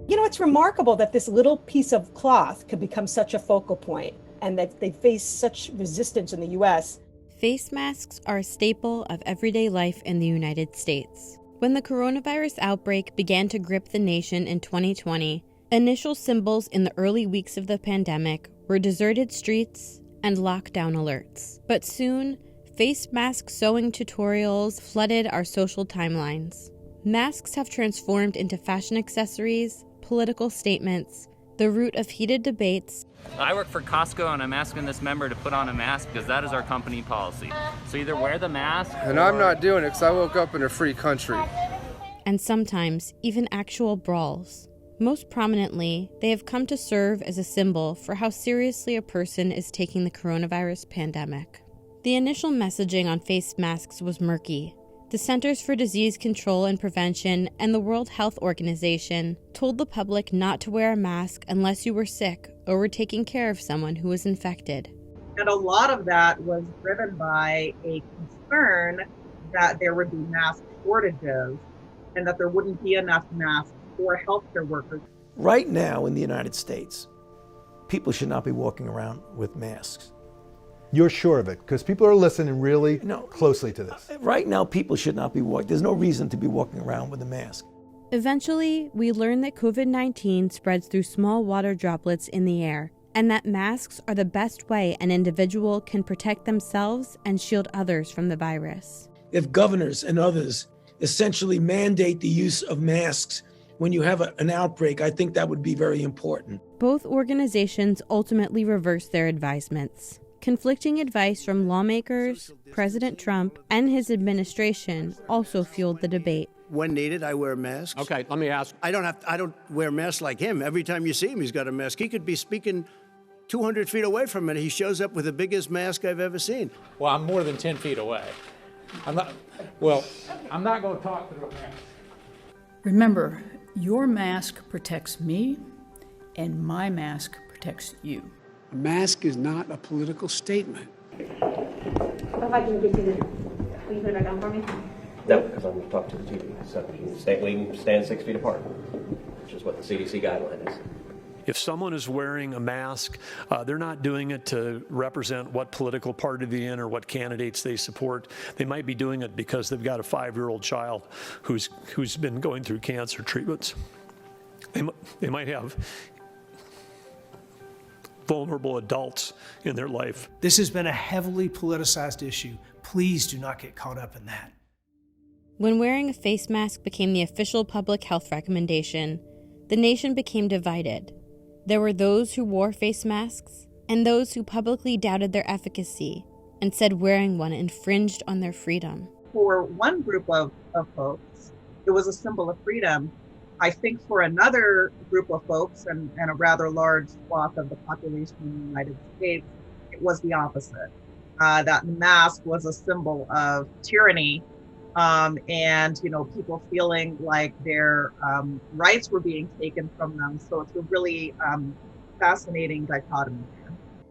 You know, it's remarkable that this little piece of cloth could become such a focal point and that they face such resistance in the US. Face masks are a staple of everyday life in the United States. When the coronavirus outbreak began to grip the nation in 2020, initial symbols in the early weeks of the pandemic were deserted streets and lockdown alerts. But soon, face mask sewing tutorials flooded our social timelines. Masks have transformed into fashion accessories, political statements, the root of heated debates. I work for Costco and I'm asking this member to put on a mask because that is our company policy. So either wear the mask And I'm not doing it because I woke up in a free country. And sometimes even actual brawls. Most prominently, they have come to serve as a symbol for how seriously a person is taking the coronavirus pandemic. The initial messaging on face masks was murky. The Centers for Disease Control and Prevention and the World Health Organization told the public not to wear a mask unless you were sick or were taking care of someone who was infected. And a lot of that was driven by a concern that there would be mask shortages and that there wouldn't be enough masks for healthcare workers. Right now in the United States, people should not be walking around with masks. You're sure of it? Because people are listening really closely to this. Right now, people should not be walking. There's no reason to be walking around with a mask. Eventually, we learned that COVID-19 spreads through small water droplets in the air, and that masks are the best way an individual can protect themselves and shield others from the virus. If governors and others essentially mandate the use of masks when you have an outbreak, I think that would be very important. Both organizations ultimately reversed their advisements. Conflicting advice from lawmakers, President Trump, and his administration also fueled the debate. When needed, I wear masks. Okay, let me ask. I don't wear masks like him. Every time you see him, he's got a mask. He could be speaking 200 feet away from it. He shows up with the biggest mask I've ever seen. Well, I'm more than 10 feet away. I'm not going to talk to the mask. Remember, your mask protects me, and my mask protects you. A mask is not a political statement. If I can get you this, will you put it back on for me? No, because I'm going to talk to the TV. So we can stand 6 feet apart, which is what the CDC guideline is. If someone is wearing a mask, they're not doing it to represent what political party they're in or what candidates they support. They might be doing it because they've got a 5-year-old child who's been going through cancer treatments. They might have vulnerable adults in their life. This has been a heavily politicized issue. Please do not get caught up in that. When wearing a face mask became the official public health recommendation, the nation became divided. There were those who wore face masks and those who publicly doubted their efficacy and said wearing one infringed on their freedom. For one group of folks, it was a symbol of freedom. I think for another group of folks and a rather large swath of the population in the United States, it was the opposite. That mask was a symbol of tyranny and people feeling like their rights were being taken from them. So it's a really fascinating dichotomy.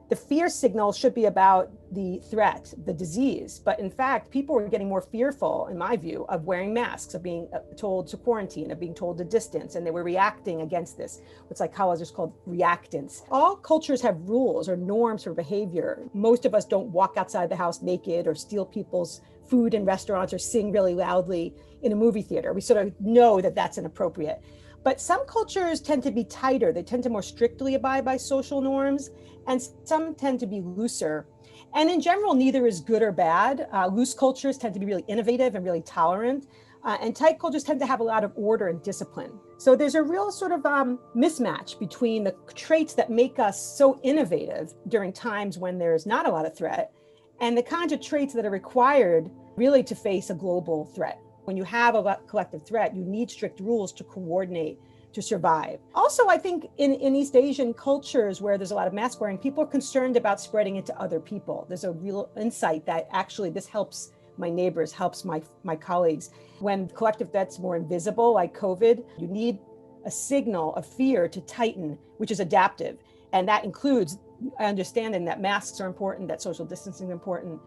The fear signal should be about the threat, the disease. But in fact, people were getting more fearful, in my view, of wearing masks, of being told to quarantine, of being told to distance, and they were reacting against this, what psychologists call reactance. All cultures have rules or norms for behavior. Most of us don't walk outside the house naked or steal people's food in restaurants or sing really loudly in a movie theater. We sort of know that that's inappropriate. But some cultures tend to be tighter. They tend to more strictly abide by social norms, and some tend to be looser. And in general, neither is good or bad. Loose cultures tend to be really innovative and really tolerant, and tight cultures tend to have a lot of order and discipline. So there's a real sort of mismatch between the traits that make us so innovative during times when there's not a lot of threat, and the kinds of traits that are required really to face a global threat. When you have a collective threat, you need strict rules to coordinate to survive. Also, I think in East Asian cultures where there's a lot of mask wearing, people are concerned about spreading it to other people. There's a real insight that actually this helps my neighbors, helps my colleagues. When collective threats more invisible, like COVID, you need a signal of fear to tighten, which is adaptive. And that includes understanding that masks are important, that social distancing is important.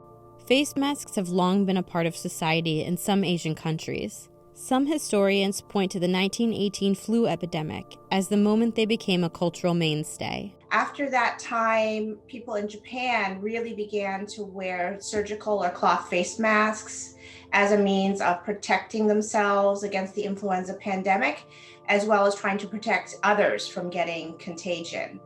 Face masks have long been a part of society in some Asian countries. Some historians point to the 1918 flu epidemic as the moment they became a cultural mainstay. After that time, people in Japan really began to wear surgical or cloth face masks as a means of protecting themselves against the influenza pandemic, as well as trying to protect others from getting contagion.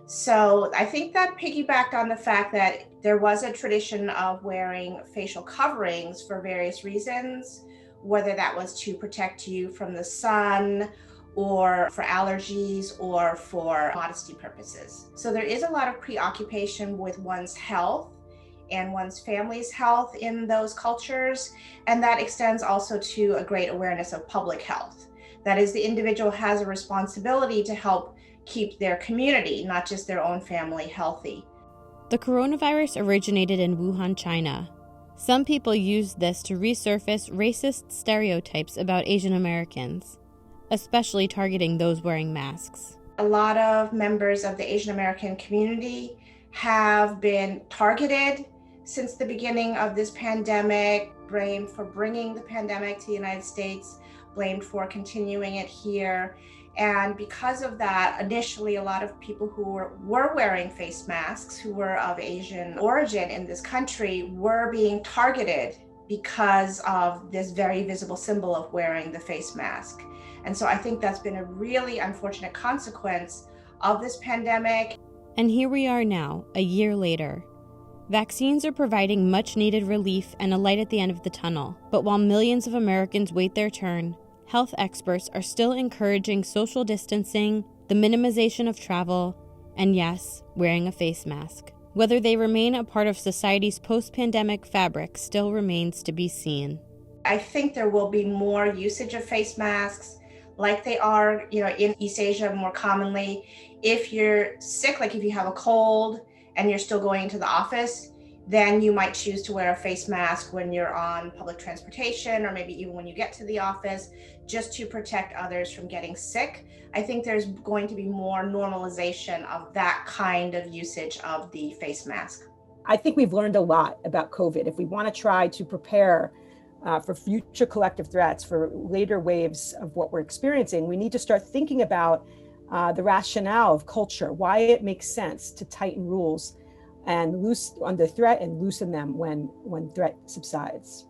So I think that piggybacked on the fact that there was a tradition of wearing facial coverings for various reasons, whether that was to protect you from the sun or for allergies or for modesty purposes. So there is a lot of preoccupation with one's health and one's family's health in those cultures. And that extends also to a great awareness of public health. That is, the individual has a responsibility to help keep their community, not just their own family, healthy. The coronavirus originated in Wuhan, China. Some people used this to resurface racist stereotypes about Asian Americans, especially targeting those wearing masks. A lot of members of the Asian American community have been targeted since the beginning of this pandemic, blamed for bringing the pandemic to the United States, blamed for continuing it here. And because of that, initially, a lot of people who were wearing face masks, who were of Asian origin in this country, were being targeted because of this very visible symbol of wearing the face mask. And so I think that's been a really unfortunate consequence of this pandemic. And here we are now, a year later. Vaccines are providing much needed relief and a light at the end of the tunnel. But while millions of Americans wait their turn, health experts are still encouraging social distancing, the minimization of travel, and yes, wearing a face mask. Whether they remain a part of society's post-pandemic fabric still remains to be seen. I think there will be more usage of face masks like they are, in East Asia more commonly. If you're sick, like if you have a cold and you're still going into the office, then you might choose to wear a face mask when you're on public transportation, or maybe even when you get to the office, just to protect others from getting sick. I think there's going to be more normalization of that kind of usage of the face mask. I think we've learned a lot about COVID. If we want to try to prepare for future collective threats, for later waves of what we're experiencing, we need to start thinking about the rationale of culture, why it makes sense to tighten rules and under threat and loosen them when threat subsides.